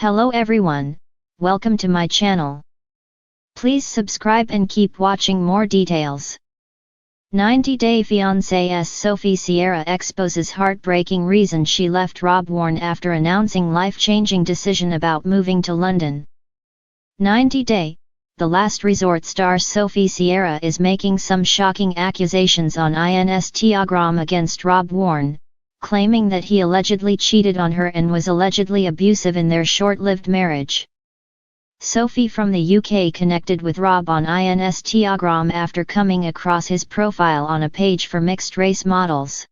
Hello everyone, welcome to my channel. Please subscribe and keep watching more details. 90 Day Fiancé's Sophie Sierra exposes heartbreaking reason she left Rob Warne after announcing life-changing decision about moving to London. 90 Day, the last resort star Sophie Sierra is making some shocking accusations on Instagram against Rob Warne, claiming that he allegedly cheated on her and was allegedly abusive in their short-lived marriage. Sophie from the UK connected with Rob on Instagram after coming across his profile on a page for mixed-race models.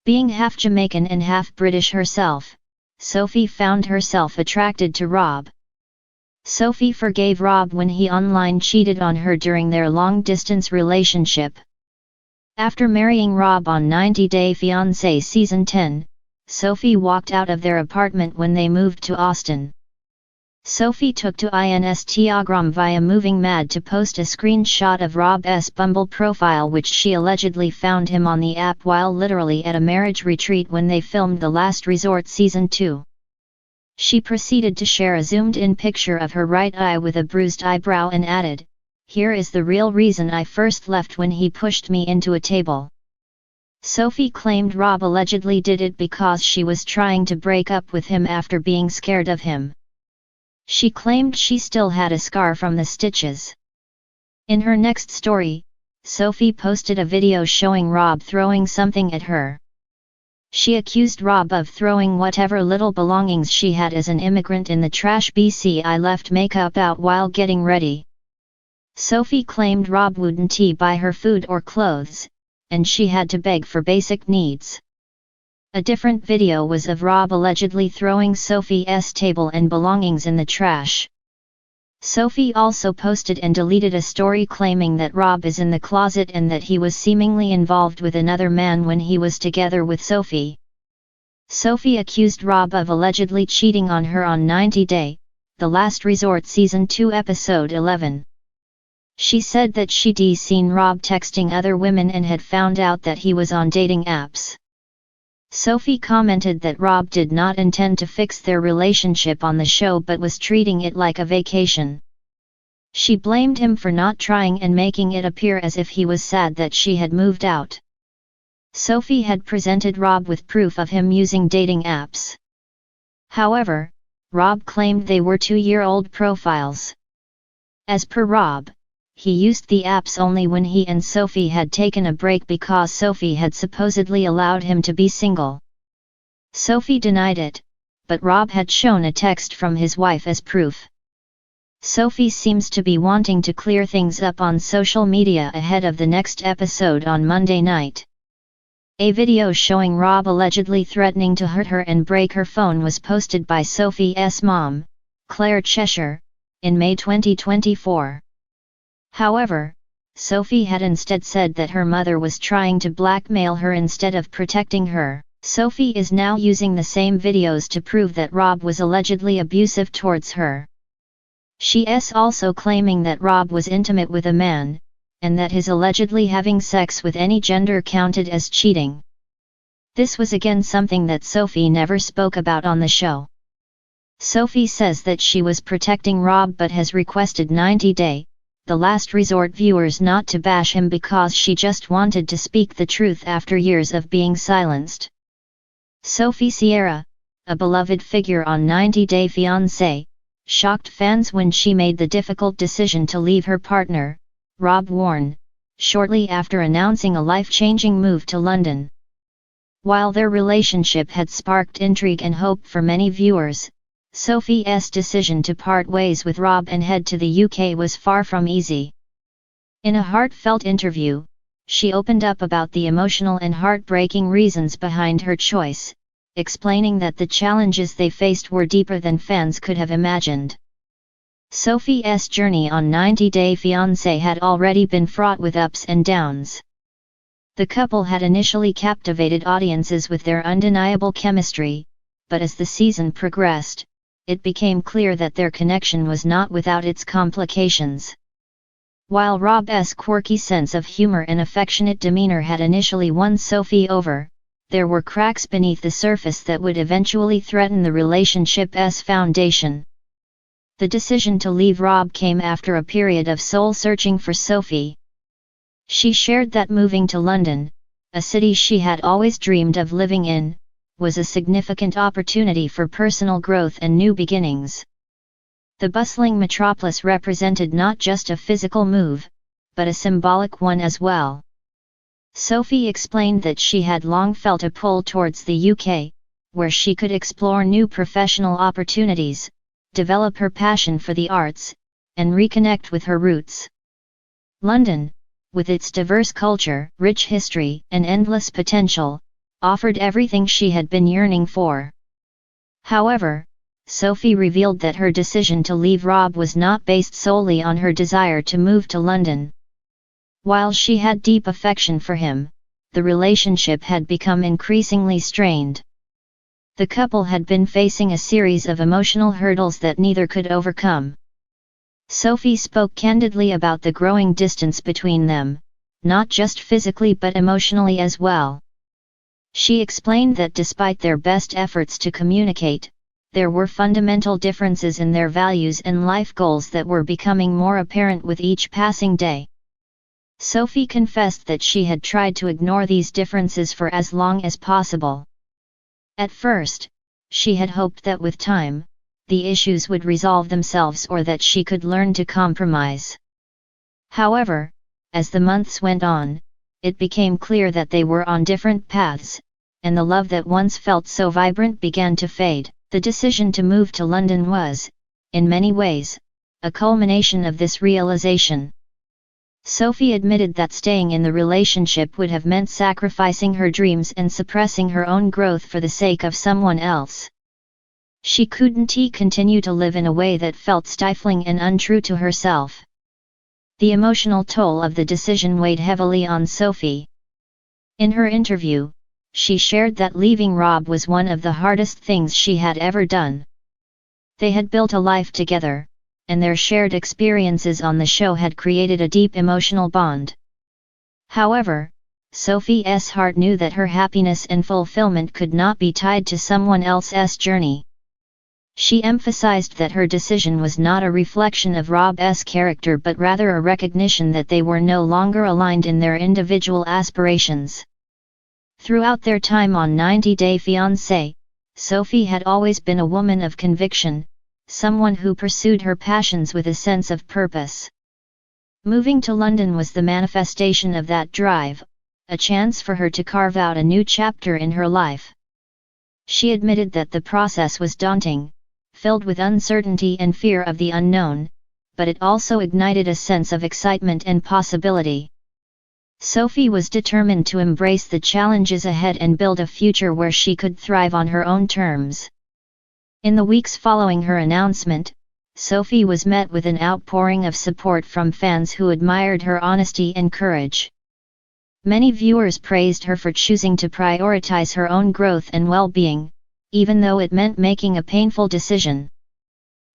Being half Jamaican and half British herself, Sophie found herself attracted to Rob. Sophie forgave Rob when he online cheated on her during their long-distance relationship. After marrying Rob on 90 Day Fiancé Season 10, Sophie walked out of their apartment when they moved to Austin. Sophie took to Instagram via Moving Mad to post a screenshot of Rob's Bumble profile, which she allegedly found him on the app while literally at a marriage retreat when they filmed The Last Resort Season 2. She proceeded to share a zoomed-in picture of her right eye with a bruised eyebrow and added, "Here is the real reason I first left when he pushed me into a table." Sophie claimed Rob allegedly did it because she was trying to break up with him after being scared of him. She claimed she still had a scar from the stitches. In her next story, Sophie posted a video showing Rob throwing something at her. She accused Rob of throwing whatever little belongings she had as an immigrant in the trash. "I left makeup out while getting ready." Sophie claimed Rob wouldn't buy her food or clothes, and she had to beg for basic needs. A different video was of Rob allegedly throwing Sophie's table and belongings in the trash. Sophie also posted and deleted a story claiming that Rob is in the closet and that he was seemingly involved with another man when he was together with Sophie. Sophie accused Rob of allegedly cheating on her on 90 Day, The Last Resort Season 2 Episode 11. She said that she'd seen Rob texting other women and had found out that he was on dating apps. Sophie commented that Rob did not intend to fix their relationship on the show but was treating it like a vacation. She blamed him for not trying and making it appear as if he was sad that she had moved out. Sophie had presented Rob with proof of him using dating apps. However, Rob claimed they were 2-year-old profiles. As per Rob, he used the apps only when he and Sophie had taken a break because Sophie had supposedly allowed him to be single. Sophie denied it, but Rob had shown a text from his wife as proof. Sophie seems to be wanting to clear things up on social media ahead of the next episode on Monday night. A video showing Rob allegedly threatening to hurt her and break her phone was posted by Sophie's mom, Claire Cheshire, in May 2024. However, Sophie had instead said that her mother was trying to blackmail her instead of protecting her. Sophie is now using the same videos to prove that Rob was allegedly abusive towards her. She is also claiming that Rob was intimate with a man, and that his allegedly having sex with any gender counted as cheating. This was again something that Sophie never spoke about on the show. Sophie says that she was protecting Rob but has requested 90 Day, The Last Resort viewers not to bash him because she just wanted to speak the truth after years of being silenced. Sophie Sierra, a beloved figure on 90 Day Fiancé, shocked fans when she made the difficult decision to leave her partner, Rob Warne, shortly after announcing a life-changing move to London. While their relationship had sparked intrigue and hope for many viewers, Sophie's decision to part ways with Rob and head to the UK was far from easy. In a heartfelt interview, she opened up about the emotional and heartbreaking reasons behind her choice, explaining that the challenges they faced were deeper than fans could have imagined. Sophie's journey on 90 Day Fiancé had already been fraught with ups and downs. The couple had initially captivated audiences with their undeniable chemistry, but as the season progressed, it became clear that their connection was not without its complications. While Rob's quirky sense of humor and affectionate demeanor had initially won Sophie over, there were cracks beneath the surface that would eventually threaten the relationship's foundation. The decision to leave Rob came after a period of soul-searching for Sophie. She shared that moving to London, a city she had always dreamed of living in, was a significant opportunity for personal growth and new beginnings. The bustling metropolis represented not just a physical move, but a symbolic one as well. Sophie explained that she had long felt a pull towards the UK, where she could explore new professional opportunities, develop her passion for the arts, and reconnect with her roots. London, with its diverse culture, rich history, and endless potential, offered everything she had been yearning for. However, Sophie revealed that her decision to leave Rob was not based solely on her desire to move to London. While she had deep affection for him, the relationship had become increasingly strained. The couple had been facing a series of emotional hurdles that neither could overcome. Sophie spoke candidly about the growing distance between them, not just physically but emotionally as well. She explained that despite their best efforts to communicate, there were fundamental differences in their values and life goals that were becoming more apparent with each passing day. Sophie confessed that she had tried to ignore these differences for as long as possible. At first, she had hoped that with time, the issues would resolve themselves or that she could learn to compromise. However, as the months went on, it became clear that they were on different paths, and the love that once felt so vibrant began to fade. The decision to move to London was, in many ways, a culmination of this realization. Sophie admitted that staying in the relationship would have meant sacrificing her dreams and suppressing her own growth for the sake of someone else. She couldn't continue to live in a way that felt stifling and untrue to herself. The emotional toll of the decision weighed heavily on Sophie. In her interview, she shared that leaving Rob was one of the hardest things she had ever done. They had built a life together, and their shared experiences on the show had created a deep emotional bond. However, Sophie's heart knew that her happiness and fulfillment could not be tied to someone else's journey. She emphasized that her decision was not a reflection of Rob's character but rather a recognition that they were no longer aligned in their individual aspirations. Throughout their time on 90 Day Fiancé, Sophie had always been a woman of conviction, someone who pursued her passions with a sense of purpose. Moving to London was the manifestation of that drive, a chance for her to carve out a new chapter in her life. She admitted that the process was daunting, filled with uncertainty and fear of the unknown, but it also ignited a sense of excitement and possibility. Sophie was determined to embrace the challenges ahead and build a future where she could thrive on her own terms. In the weeks following her announcement, Sophie was met with an outpouring of support from fans who admired her honesty and courage. Many viewers praised her for choosing to prioritize her own growth and well-being, even though it meant making a painful decision.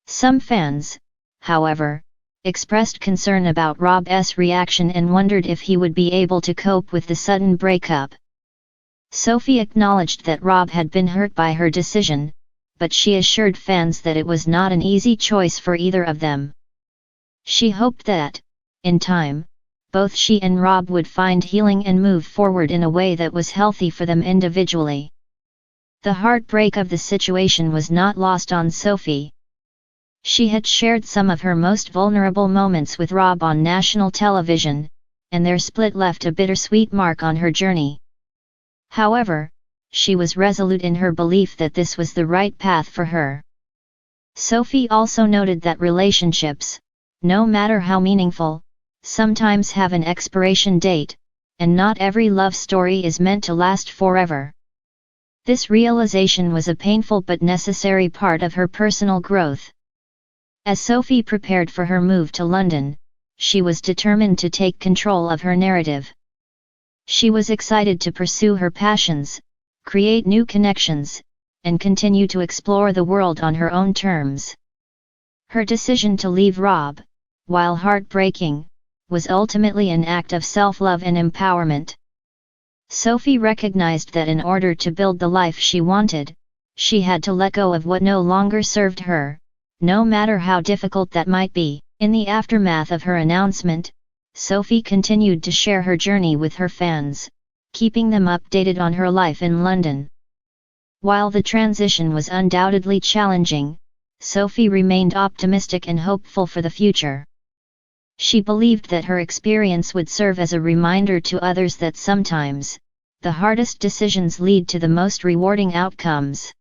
Some fans, however, expressed concern about Rob's reaction and wondered if he would be able to cope with the sudden breakup. Sophie acknowledged that Rob had been hurt by her decision, but she assured fans that it was not an easy choice for either of them. She hoped that, in time, both she and Rob would find healing and move forward in a way that was healthy for them individually. The heartbreak of the situation was not lost on Sophie. She had shared some of her most vulnerable moments with Rob on national television, and their split left a bittersweet mark on her journey. However, she was resolute in her belief that this was the right path for her. Sophie also noted that relationships, no matter how meaningful, sometimes have an expiration date, and not every love story is meant to last forever. This realization was a painful but necessary part of her personal growth. As Sophie prepared for her move to London, she was determined to take control of her narrative. She was excited to pursue her passions, create new connections, and continue to explore the world on her own terms. Her decision to leave Rob, while heartbreaking, was ultimately an act of self-love and empowerment. Sophie recognized that in order to build the life she wanted, she had to let go of what no longer served her, no matter how difficult that might be. In the aftermath of her announcement, Sophie continued to share her journey with her fans, keeping them updated on her life in London. While the transition was undoubtedly challenging, Sophie remained optimistic and hopeful for the future. She believed that her experience would serve as a reminder to others that sometimes, the hardest decisions lead to the most rewarding outcomes.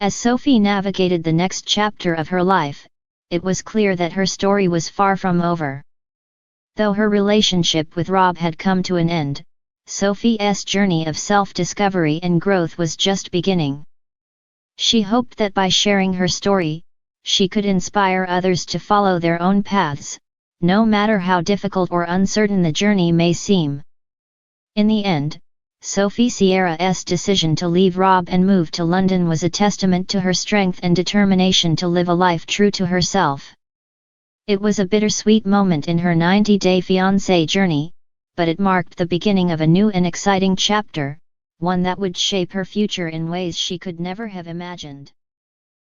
As Sophie navigated the next chapter of her life, it was clear that her story was far from over. Though her relationship with Rob had come to an end, Sophie's journey of self-discovery and growth was just beginning. She hoped that by sharing her story, she could inspire others to follow their own paths, no matter how difficult or uncertain the journey may seem. In the end, Sophie Sierra's decision to leave Rob and move to London was a testament to her strength and determination to live a life true to herself. It was a bittersweet moment in her 90-day fiancé journey, but it marked the beginning of a new and exciting chapter, one that would shape her future in ways she could never have imagined.